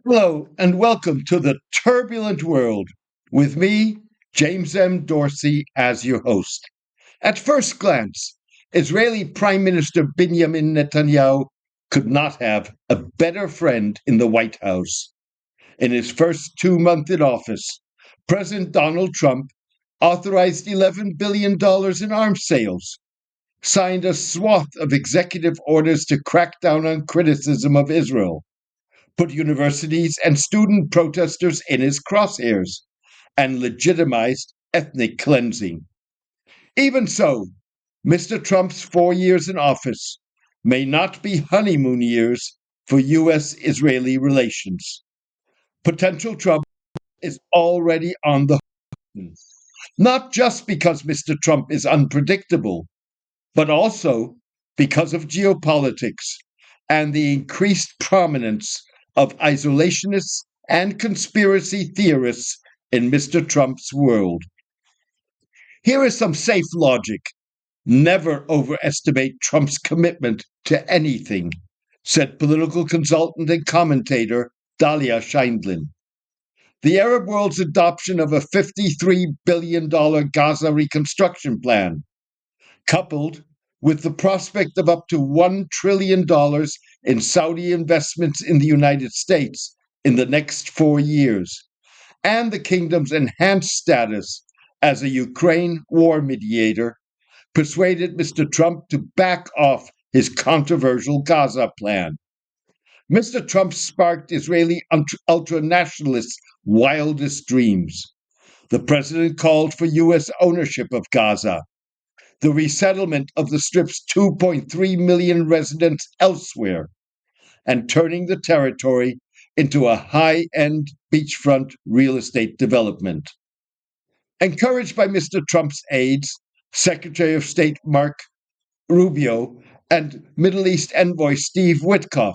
Hello and welcome to the turbulent world with me, James M. Dorsey, as your host. At first glance, Israeli Prime Minister Binyamin Netanyahu could not have a better friend in the White House. In his first 2 months in office, President Donald Trump authorized $11 billion in arms sales, signed a swath of executive orders to crack down on criticism of Israel, put universities and student protesters in his crosshairs, and legitimized ethnic cleansing. Even so, Mr. Trump's 4 years in office may not be honeymoon years for U.S. Israeli relations. Potential trouble is already on the horizon, not just because Mr. Trump is unpredictable, but also because of geopolitics and the increased prominence of isolationists and conspiracy theorists in Mr. Trump's world. Here is some safe logic. Never overestimate Trump's commitment to anything, said political consultant and commentator Dalia Scheindlin. The Arab world's adoption of a $53 billion Gaza reconstruction plan, coupled with the prospect of up to $1 trillion in Saudi investments in the United States in the next 4 years, and the kingdom's enhanced status as a Ukraine war mediator, persuaded Mr. Trump to back off his controversial Gaza plan. Mr. Trump sparked Israeli ultra-nationalists' wildest dreams. The president called for U.S. ownership of Gaza, the resettlement of the Strip's 2.3 million residents elsewhere, and turning the territory into a high-end beachfront real estate development. Encouraged by Mr. Trump's aides, Secretary of State Mark Rubio and Middle East envoy Steve Witkoff,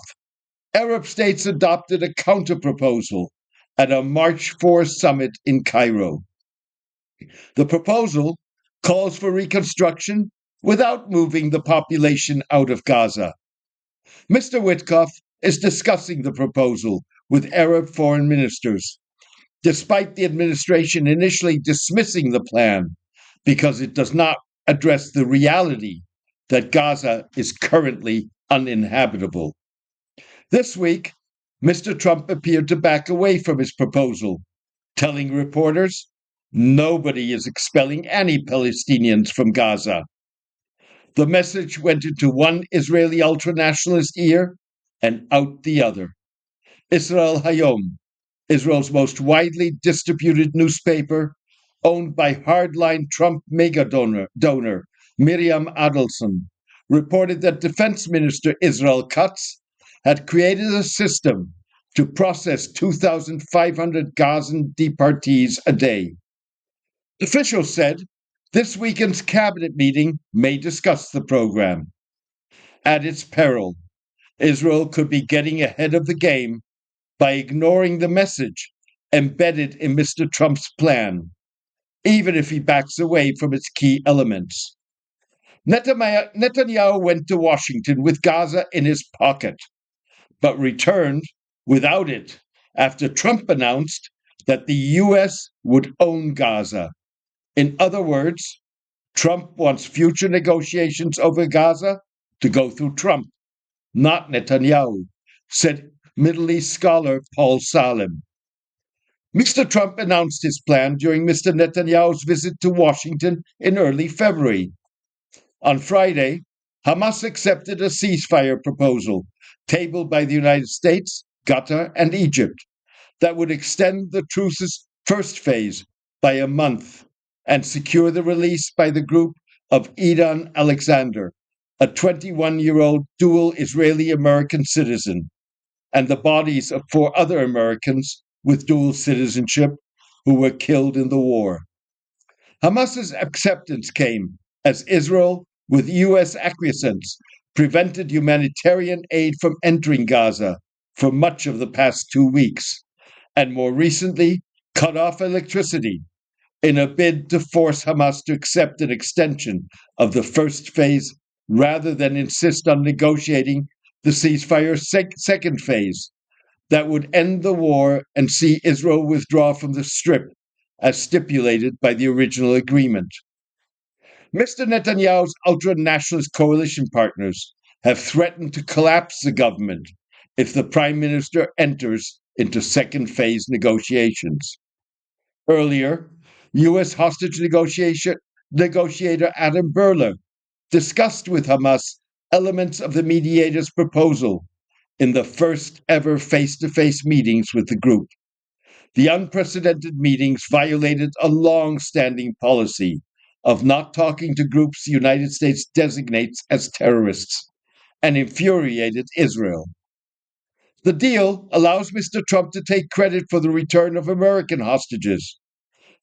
Arab states adopted a counterproposal at a March 4 summit in Cairo. The proposal calls for reconstruction without moving the population out of Gaza. Mr. Witkoff is discussing the proposal with Arab foreign ministers, despite the administration initially dismissing the plan because it does not address the reality that Gaza is currently uninhabitable. This week, Mr. Trump appeared to back away from his proposal, telling reporters nobody is expelling any Palestinians from Gaza. The message went into one Israeli ultranationalist ear and out the other. Israel Hayom, Israel's most widely distributed newspaper, owned by hardline Trump mega donor Miriam Adelson, reported that Defense Minister Israel Katz had created a system to process 2,500 Gazan deportees a day. Officials said this weekend's cabinet meeting may discuss the program. At its peril, Israel could be getting ahead of the game by ignoring the message embedded in Mr. Trump's plan, even if he backs away from its key elements. Netanyahu went to Washington with Gaza in his pocket, but returned without it after Trump announced that the U.S. would own Gaza. In other words, Trump wants future negotiations over Gaza to go through Trump, not Netanyahu, said Middle East scholar Paul Salem. Mr. Trump announced his plan during Mr. Netanyahu's visit to Washington in early February. On Friday, Hamas accepted a ceasefire proposal tabled by the United States, Qatar, and Egypt that would extend the truce's first phase by a month and secure the release by the group of Idan Alexander, a 21-year-old dual Israeli-American citizen, and the bodies of 4 other Americans with dual citizenship who were killed in the war. Hamas's acceptance came as Israel, with U.S. acquiescence, prevented humanitarian aid from entering Gaza for much of the past 2 weeks, and more recently cut off electricity in a bid to force Hamas to accept an extension of the first phase rather than insist on negotiating the ceasefire second phase, that would end the war and see Israel withdraw from the Strip, as stipulated by the original agreement. Mr. Netanyahu's ultra-nationalist coalition partners have threatened to collapse the government if the Prime Minister enters into second phase negotiations. Earlier, U.S. hostage negotiator Adam Berler discussed with Hamas elements of the mediator's proposal in the first ever face-to-face meetings with the group. The unprecedented meetings violated a long-standing policy of not talking to groups the United States designates as terrorists and infuriated Israel. The deal allows Mr. Trump to take credit for the return of American hostages,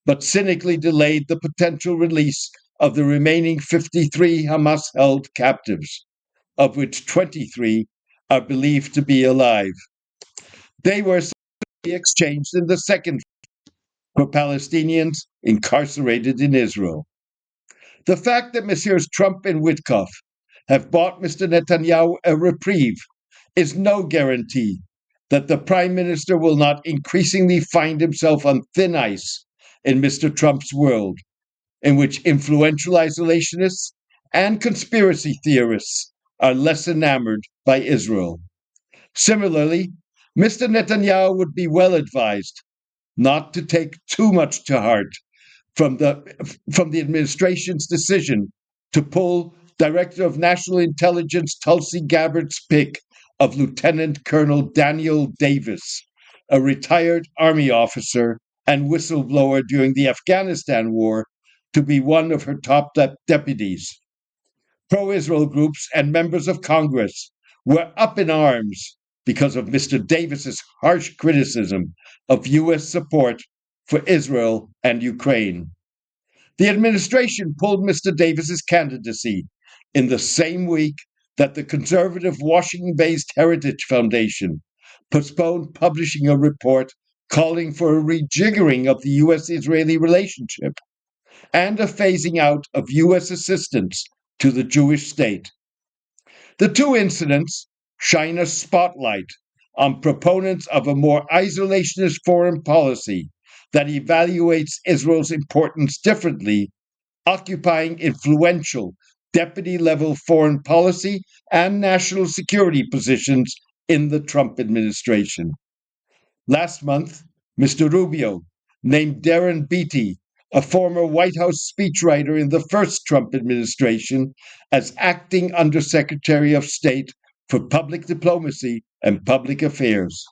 but cynically delayed the potential release of the remaining 53 Hamas-held captives, of which 23 are believed to be alive. They were exchanged in the second for Palestinians incarcerated in Israel. The fact that Messrs. Trump and Witkoff have bought Mr. Netanyahu a reprieve is no guarantee that the Prime Minister will not increasingly find himself on thin ice in Mr. Trump's world, in which influential isolationists and conspiracy theorists are less enamored by Israel. Similarly, Mr. Netanyahu would be well advised not to take too much to heart from the administration's decision to pull Director of National Intelligence Tulsi Gabbard's pick of Lieutenant Colonel Daniel Davis, a retired Army officer and whistleblower during the Afghanistan war, to be one of her top deputies. Pro-Israel groups and members of Congress were up in arms because of Mr. Davis's harsh criticism of U.S. support for Israel and Ukraine. The administration pulled Mr. Davis's candidacy in the same week that the conservative Washington-based Heritage Foundation postponed publishing a report calling for a rejiggering of the U.S.-Israeli relationship and a phasing out of U.S. assistance to the Jewish state. The two incidents shine a spotlight on proponents of a more isolationist foreign policy that evaluates Israel's importance differently, occupying influential deputy-level foreign policy and national security positions in the Trump administration. Last month, Mr. Rubio named Darren Beattie, a former White House speechwriter in the first Trump administration, as acting Undersecretary of State for Public Diplomacy and Public Affairs.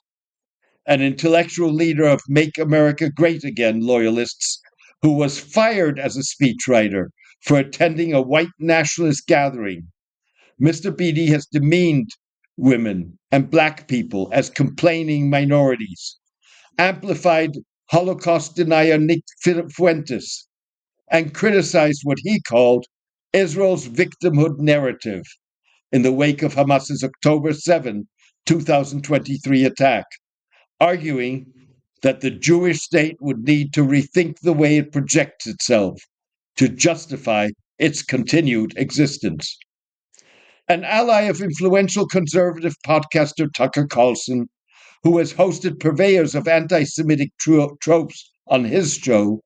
An intellectual leader of Make America Great Again loyalists who was fired as a speechwriter for attending a white nationalist gathering. Mr. Beattie has demeaned women and black people as complaining minorities, amplified Holocaust denier Nick Fuentes, and criticized what he called Israel's victimhood narrative in the wake of Hamas's October 7, 2023 attack, arguing that the Jewish state would need to rethink the way it projects itself to justify its continued existence. An ally of influential conservative podcaster Tucker Carlson, who has hosted purveyors of anti-Semitic tropes on his show,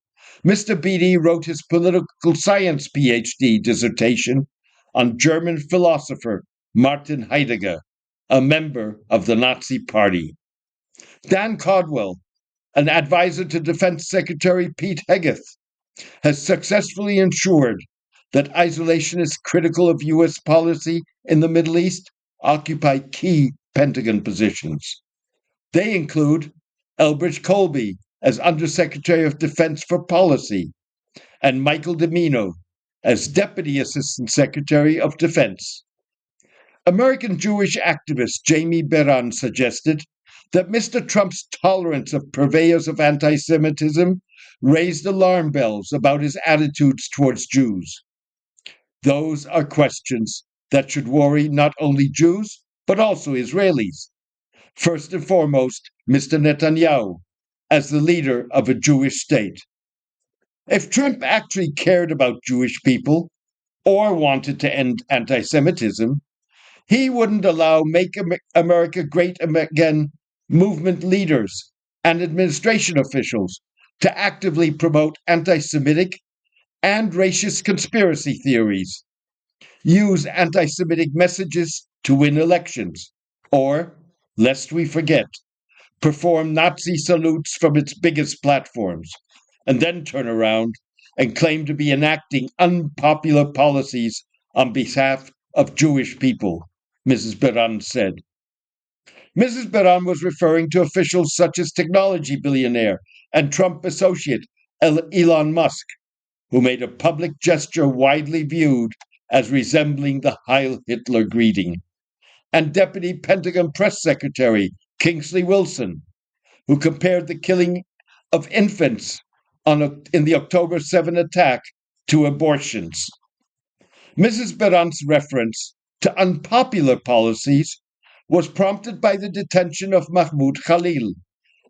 Mr. Beattie wrote his political science PhD dissertation on German philosopher Martin Heidegger, a member of the Nazi Party. Dan Caldwell, an advisor to Defense Secretary Pete Hegseth, has successfully ensured that isolationists critical of U.S. policy in the Middle East occupy key Pentagon positions. They include Elbridge Colby as Undersecretary of Defense for Policy and Michael Dimino as Deputy Assistant Secretary of Defense. American Jewish activist Jamie Beran suggested that Mr. Trump's tolerance of purveyors of anti-Semitism raised alarm bells about his attitudes towards Jews. Those are questions that should worry not only Jews, but also Israelis. First and foremost, Mr. Netanyahu, as the leader of a Jewish state. If Trump actually cared about Jewish people or wanted to end anti-Semitism, he wouldn't allow Make America Great Again movement leaders, and administration officials to actively promote anti Semitic and racist conspiracy theories, use anti Semitic messages to win elections, or, lest we forget, perform Nazi salutes from its biggest platforms, and then turn around and claim to be enacting unpopular policies on behalf of Jewish people, Mrs. Beran said. Mrs. Beran was referring to officials such as technology billionaire and Trump associate Elon Musk, who made a public gesture widely viewed as resembling the Heil Hitler greeting, and Deputy Pentagon Press Secretary Kingsley Wilson, who compared the killing of infants in the October 7 attack to abortions. Mrs. Beran's reference to unpopular policies was prompted by the detention of Mahmoud Khalil,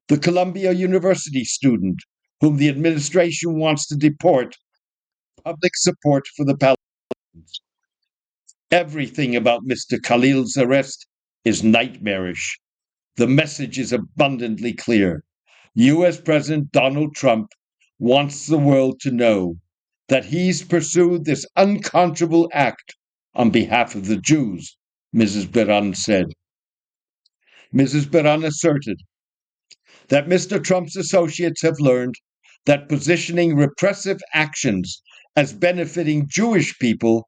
the Columbia University student whom the administration wants to deport, public support for the Palestinians. Everything about Mr. Khalil's arrest is nightmarish. The message is abundantly clear. US President Donald Trump wants the world to know that he's pursued this unconscionable act on behalf of the Jews, Mrs. Beran said. Mrs. Beran asserted that Mr. Trump's associates have learned that positioning repressive actions as benefiting Jewish people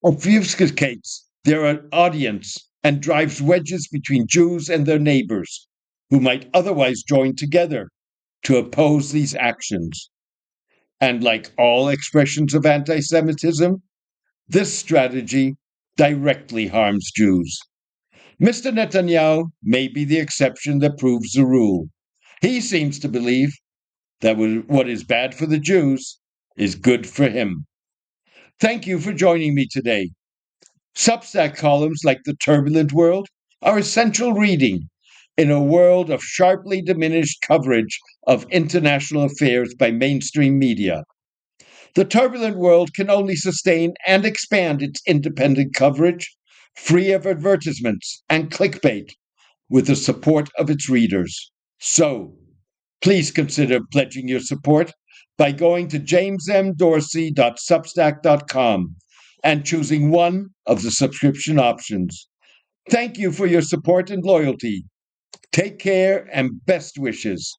obfuscates their audience and drives wedges between Jews and their neighbors, who might otherwise join together to oppose these actions. And like all expressions of anti Semitism, this strategy directly harms Jews. Mr. Netanyahu may be the exception that proves the rule. He seems to believe that what is bad for the Jews is good for him. Thank you for joining me today. Substack columns like The Turbulent World are essential reading in a world of sharply diminished coverage of international affairs by mainstream media. The Turbulent World can only sustain and expand its independent coverage, free of advertisements and clickbait, with the support of its readers. So, please consider pledging your support by going to jamesmdorsey.substack.com and choosing one of the subscription options. Thank you for your support and loyalty. Take care and best wishes.